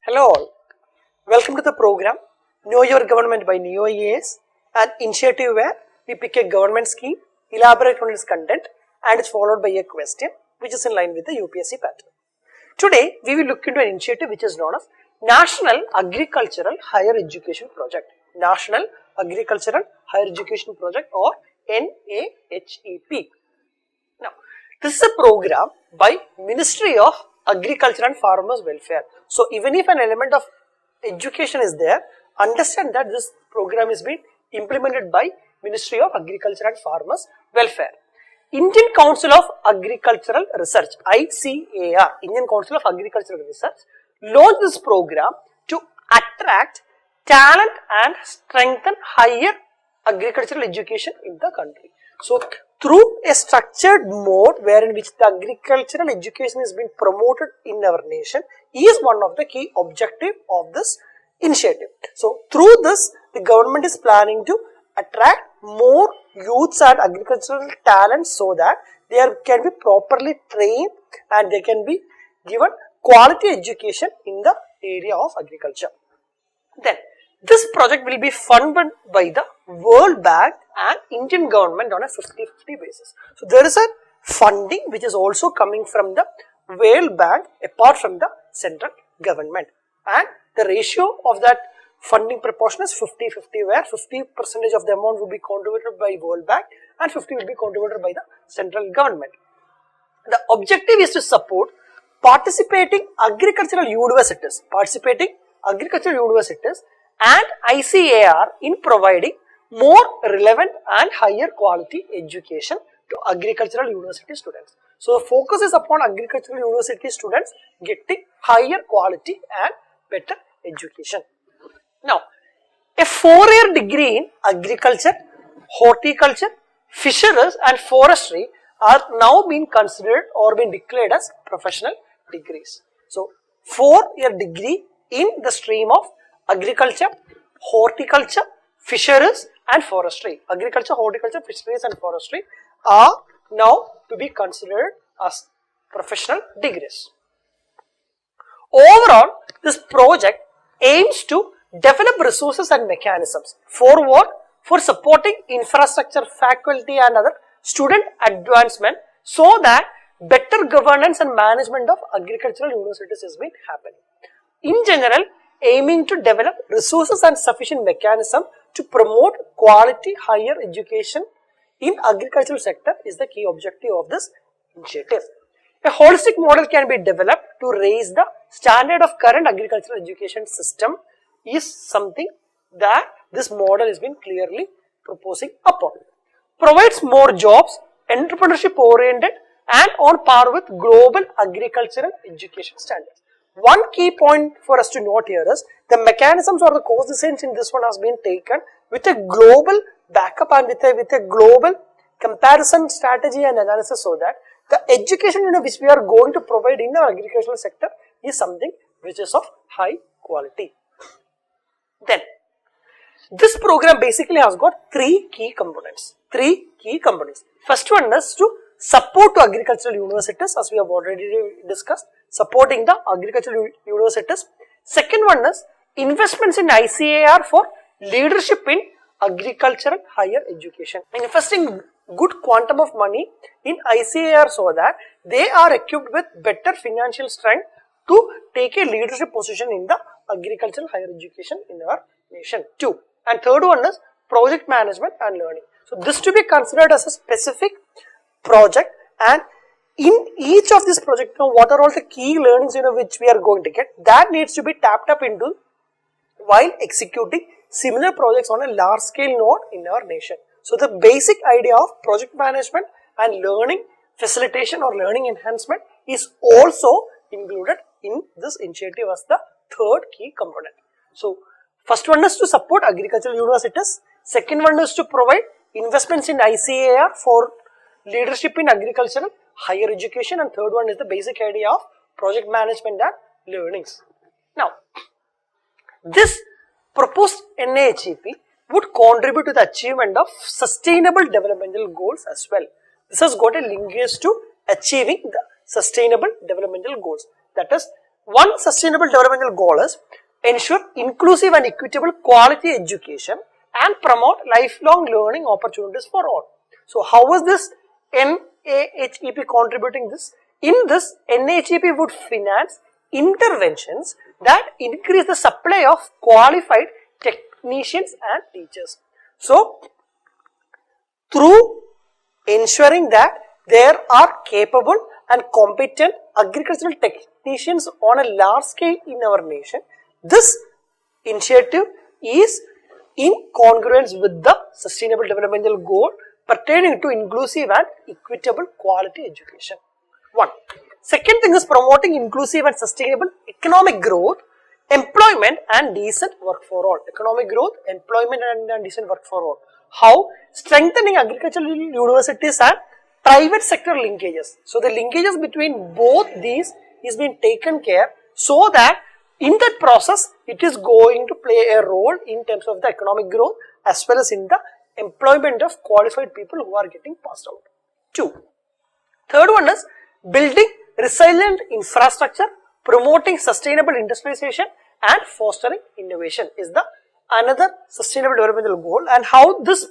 Hello all, welcome to the program Know Your Government by Ekam IAS, an initiative where we pick a government scheme, elaborate on its content and it's followed by a question which is in line with the UPSC pattern. Today we will look into an initiative which is known as National Agricultural Higher Education Project. National Agricultural Higher Education Project or NAHEP. Now, this is a program by Ministry of Agriculture and Farmers Welfare. So, even if an element of education is there, understand that this program is being implemented by Ministry of Agriculture and Farmers Welfare. Indian Council of Agricultural Research, ICAR, Indian Council of Agricultural Research, launched this program to attract talent and strengthen higher agricultural education in the country. So, through a structured mode wherein which the agricultural education is being promoted in our nation is one of the key objective of this initiative. So, through this the government is planning to attract more youths and agricultural talents so that they can be properly trained and they can be given quality education in the area of agriculture. Then, this project will be funded by the World Bank and Indian government on a 50-50 basis. So, there is a funding which is also coming from the World Bank apart from the central government, and the ratio of that funding proportion is 50-50, where 50% of the amount will be contributed by World Bank and 50 will be contributed by the central government. The objective is to support participating agricultural universities and ICAR in providing more relevant and higher quality education to agricultural university students. So, the focus is upon agricultural university students getting higher quality and better education. Now, a 4-year degree in agriculture, horticulture, fisheries and forestry are now being considered or being declared as professional degrees. So, 4-year degree in the stream of agriculture, horticulture, fisheries and forestry. Agriculture, horticulture, fisheries and forestry are now to be considered as professional degrees. Overall, this project aims to develop resources and mechanisms for what? For supporting infrastructure, faculty and other student advancement so that better governance and management of agricultural universities has been happening. In general, aiming to develop resources and sufficient mechanism to promote quality higher education in agricultural sector is the key objective of this initiative. A holistic model can be developed to raise the standard of current agricultural education system is something that this model has been clearly proposing upon. Provides more jobs, entrepreneurship oriented and on par with global agricultural education standards. One key point for us to note here is the mechanisms or the course designs in this one has been taken with a global backup and with a global comparison strategy and analysis so that the education which we are going to provide in our agricultural sector is something which is of high quality. Then, this program basically has got three key components. First one is to support to agricultural universities, as we have already discussed, supporting the agricultural universities. Second one is investments in ICAR for leadership in agricultural higher education. Investing good quantum of money in ICAR so that they are equipped with better financial strength to take a leadership position in the agricultural higher education in our nation. 2. And third one is project management and learning. So, this to be considered as a specific project, and in each of this project, what are all the key learnings which we are going to get, that needs to be tapped up into while executing similar projects on a large scale node in our nation. So, the basic idea of project management and learning facilitation or learning enhancement is also included in this initiative as the third key component. So, first one is to support agricultural universities, second one is to provide investments in ICAR for leadership in agricultural higher education, and third one is the basic idea of project management and learnings. Now, this proposed NAHEP would contribute to the achievement of sustainable developmental goals as well. This has got a linkage to achieving the sustainable developmental goals, that is one sustainable developmental goal is ensure inclusive and equitable quality education and promote lifelong learning opportunities for all. So how is this NAHEP contributing this? In this, NAHEP would finance interventions that increase the supply of qualified technicians and teachers. So through ensuring that there are capable and competent agricultural technicians on a large scale in our nation, this initiative is in congruence with the Sustainable Developmental Goal pertaining to inclusive and equitable quality education. One. Second thing is promoting inclusive and sustainable economic growth, employment and decent work for all. Economic growth, employment and decent work for all. How? Strengthening agricultural universities and private sector linkages. So the linkages between both these is being taken care so that in that process it is going to play a role in terms of the economic growth as well as in the employment of qualified people who are getting passed out. 2. Third one is building resilient infrastructure, promoting sustainable industrialization and fostering innovation is the another sustainable developmental goal. And how this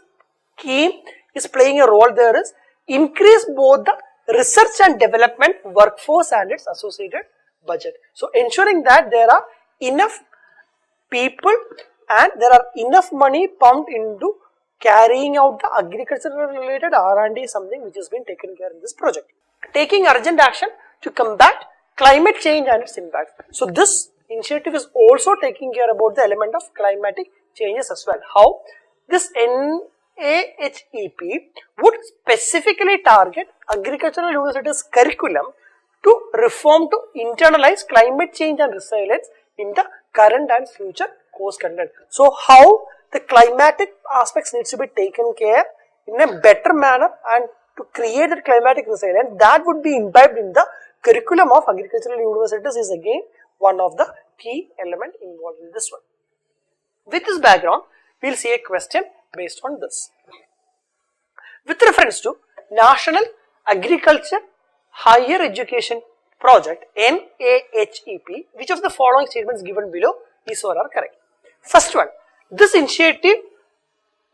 scheme is playing a role there is increase both the research and development workforce and its associated budget. So ensuring that there are enough people and there are enough money pumped into carrying out the agricultural related R&D is something which has been taken care in this project. Taking urgent action to combat climate change and its impact. So this initiative is also taking care about the element of climatic changes as well. How? This NAHEP would specifically target agricultural universities curriculum to reform to internalize climate change and resilience in the current and future course content. So how the climatic aspects needs to be taken care in a better manner and to create that climatic resilience that would be imbibed in the curriculum of agricultural universities is again one of the key element involved in this one. With this background, we will see a question based on this. With reference to National Agriculture Higher Education Project NAHEP, which of the following statements given below is or are correct? First one, this initiative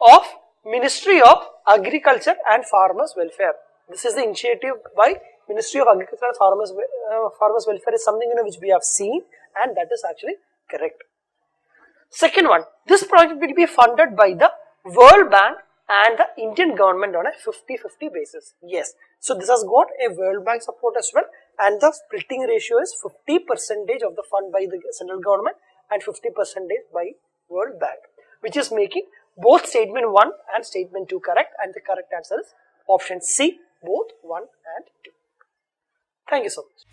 of Ministry of Agriculture and Farmers Welfare. This is the initiative by Ministry of Agriculture and Farmers Welfare is something which we have seen and that is actually correct. Second one, this project will be funded by the World Bank and the Indian government on a 50-50 basis. Yes, so this has got a World Bank support as well and the splitting ratio is 50% of the fund by the central government and 50% by World Bank, which is making both statement 1 and statement 2 correct and the correct answer is option C, both 1 and 2. Thank you so much.